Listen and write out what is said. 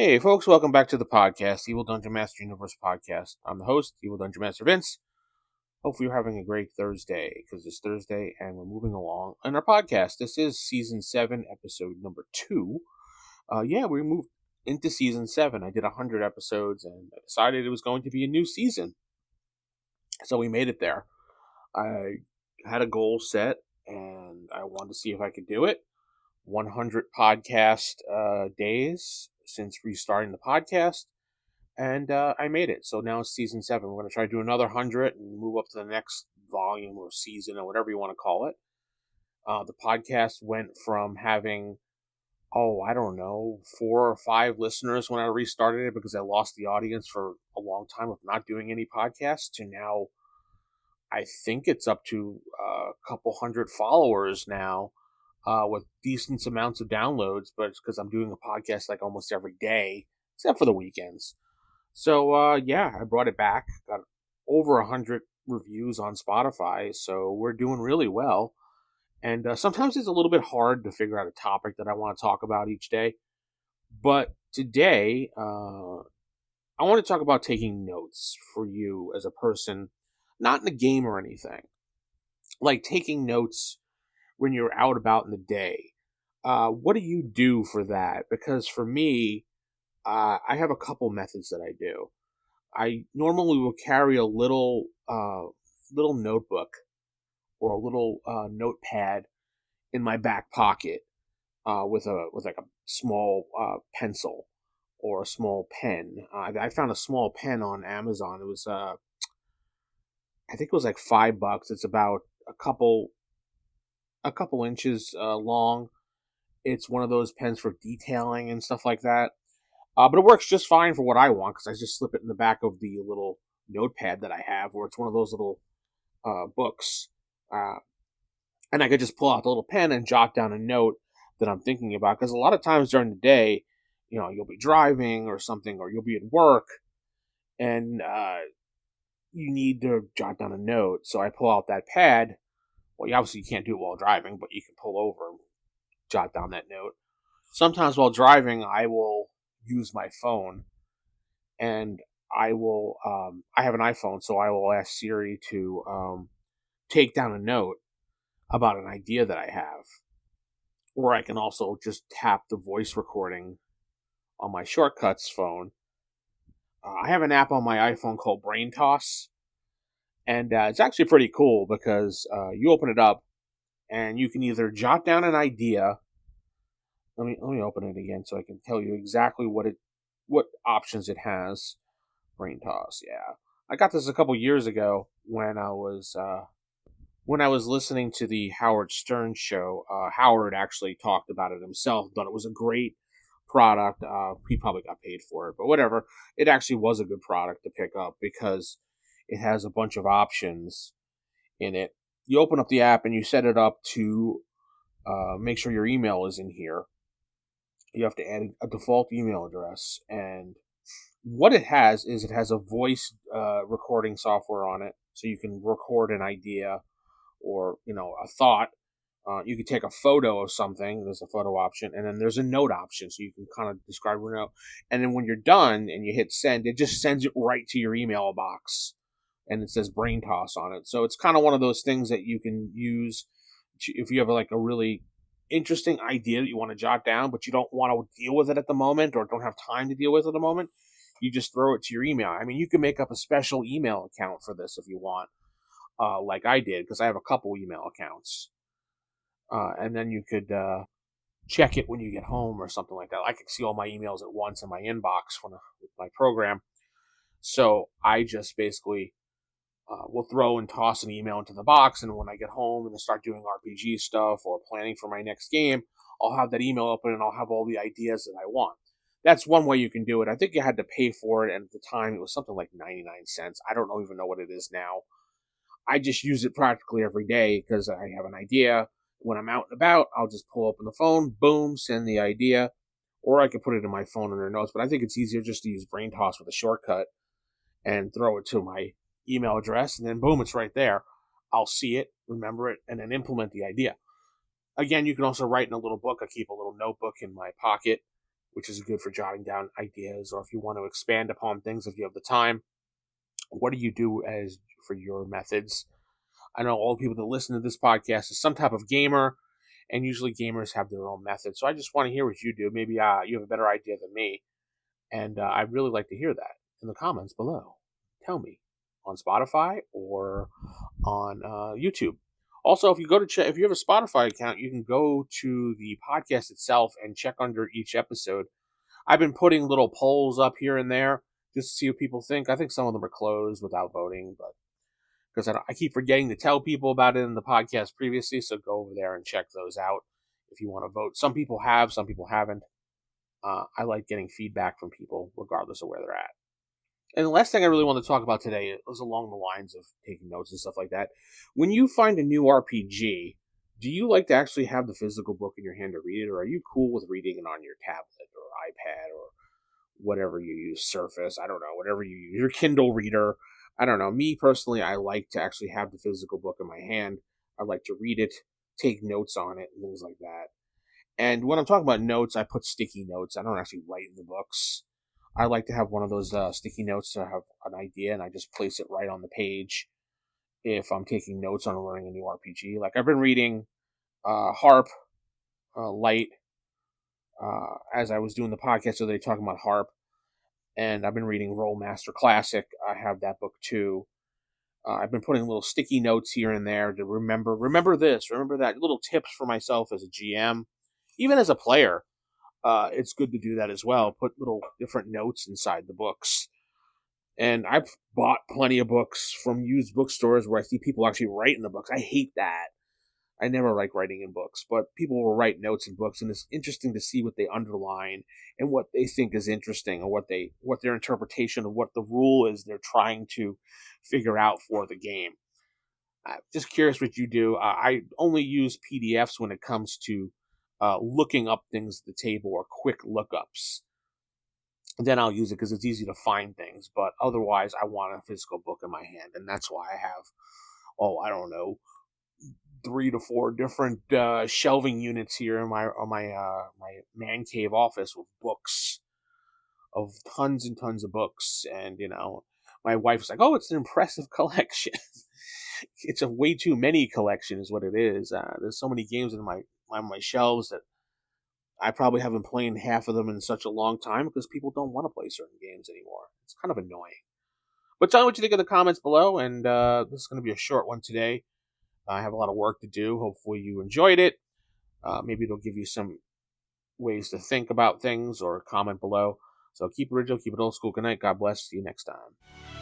Hey, folks, welcome back to the podcast, Evil Dungeon Master Universe Podcast. I'm the host, Evil Dungeon Master Vince. Hopefully, you're having a great Thursday because it's Thursday and we're moving along in our podcast. This is season 7, episode number 2. We moved into season 7. I did 100 episodes and I decided it was going to be a new season. So we made it there. I had a goal set and I wanted to see if I could do it. 100 podcast days since restarting the podcast, and I made it. So now it's season 7. We're going to try to do another 100 and move up to the next volume or season or whatever you want to call it. The podcast went from having, I don't know, 4 or 5 listeners when I restarted it because I lost the audience for a long time of not doing any podcasts, to now I think it's up to a couple hundred followers now. With decent amounts of downloads, but it's because I'm doing a podcast like almost every day, except for the weekends. So, I brought it back. Got over 100 reviews on Spotify, so we're doing really well. And sometimes it's a little bit hard to figure out a topic that I want to talk about each day. But today, I want to talk about taking notes for you as a person, not in a game or anything. Like taking notes when you're out about in the day. What do you do for that? Because for me, I have a couple methods that I do. I normally will carry a little notebook or a little notepad in my back pocket with like a small pencil or a small pen. I found a small pen on Amazon. It was I think it was like $5. It's about a couple inches long. It's one of those pens for detailing and stuff like that. But it works just fine for what I want because I just slip it in the back of the little notepad that I have, where it's one of those little books. And I could just pull out the little pen and jot down a note that I'm thinking about. Because a lot of times during the day, you'll be driving or something, or you'll be at work, and you need to jot down a note. So I pull out that pad. Well, obviously you can't do it while driving, but you can pull over and jot down that note. Sometimes while driving, I will use my phone, and I will. I have an iPhone, so I will ask Siri to take down a note about an idea that I have, or I can also just tap the voice recording on my shortcuts phone. I have an app on my iPhone called Braintoss, and it's actually pretty cool because you open it up, and you can either jot down an idea. Let me open it again so I can tell you exactly what options it has. Braintoss, yeah. I got this a couple years ago when I was listening to the Howard Stern show. Howard actually talked about it himself, but it was a great product. He probably got paid for it, but whatever. It actually was a good product to pick up because it has a bunch of options in it. You open up the app and you set it up to make sure your email is in here. You have to add a default email address, and what it has is it has a voice recording software on it, so you can record an idea or a thought. You can take a photo of something. There's a photo option, and then there's a note option, so you can kind of describe your note. And then when you're done and you hit send, it just sends it right to your email box, and it says Braintoss on it. So it's kind of one of those things that you can use if you have like a really interesting idea that you want to jot down, but you don't want to deal with it at the moment or don't have time to deal with it at the moment. You just throw it to your email. I mean, you can make up a special email account for this if you want, like I did, because I have a couple email accounts. And then you could check it when you get home or something like that. I can see all my emails at once in my inbox with my program. So I just basically will throw and toss an email into the box, and when I get home and start doing RPG stuff or planning for my next game, I'll have that email open and I'll have all the ideas that I want. That's one way you can do it. I think you had to pay for it, and at the time it was something like 99 cents. I don't even know what it is now. I just use it practically every day because I have an idea. When I'm out and about, I'll just pull open the phone, boom, send the idea, or I could put it in my phone under notes, but I think it's easier just to use Braintoss with a shortcut and throw it to my email address, and then boom, it's right there. I'll see it, remember it, and then implement the idea. Again, you can also write in a little book. I keep a little notebook in my pocket which is good for jotting down ideas, or if you want to expand upon things, if you have the time. What do you do as for your methods? I know all the people that listen to this podcast is some type of gamer, and usually gamers have their own methods. So I just want to hear what you do. Maybe you have a better idea than me, and I'd really like to hear that in the comments below. Tell me on Spotify or on YouTube. Also, if you go to if you have a Spotify account, you can go to the podcast itself and check under each episode. I've been putting little polls up here and there just to see what people think. I think some of them are closed without voting, but because I keep forgetting to tell people about it in the podcast previously, so go over there and check those out if you want to vote. Some people have, some people haven't. I like getting feedback from people regardless of where they're at. And the last thing I really want to talk about today was along the lines of taking notes and stuff like that. When you find a new RPG, do you like to actually have the physical book in your hand to read it, or are you cool with reading it on your tablet or iPad or whatever you use, Surface, I don't know, whatever you use, your Kindle reader? I don't know. Me personally, I like to actually have the physical book in my hand. I like to read it, take notes on it, and things like that. And when I'm talking about notes, I put sticky notes. I don't actually write in the books. I like to have one of those sticky notes to have an idea, and I just place it right on the page if I'm taking notes on learning a new RPG. Like I've been reading Harp Light as I was doing the podcast, so they're talking about Harp, and I've been reading Rollmaster Classic. I have that book too. I've been putting little sticky notes here and there to remember this, remember that, little tips for myself as a GM, even as a player. It's good to do that as well. Put little different notes inside the books. And I've bought plenty of books from used bookstores where I see people actually write in the books. I hate that. I never like writing in books, but people will write notes in books, and it's interesting to see what they underline and what they think is interesting, or what their interpretation of what the rule is they're trying to figure out for the game. I'm just curious what you do. I only use PDFs when it comes to looking up things at the table or quick lookups. Then I'll use it because it's easy to find things. But otherwise, I want a physical book in my hand, and that's why I have, I don't know, 3 to 4 different shelving units here in my man cave office with books, of tons and tons of books. And my wife's like, "Oh, it's an impressive collection." It's a way too many collection, is what it is. There's so many games in my shelves that I probably haven't played half of them in such a long time because people don't want to play certain games anymore. It's kind of annoying. But tell me what you think in the comments below, and this is going to be a short one today. I have a lot of work to do. Hopefully you enjoyed it. Maybe it'll give you some ways to think about things, or comment below. So keep it original, keep it old school. Good night. God bless. See you next time.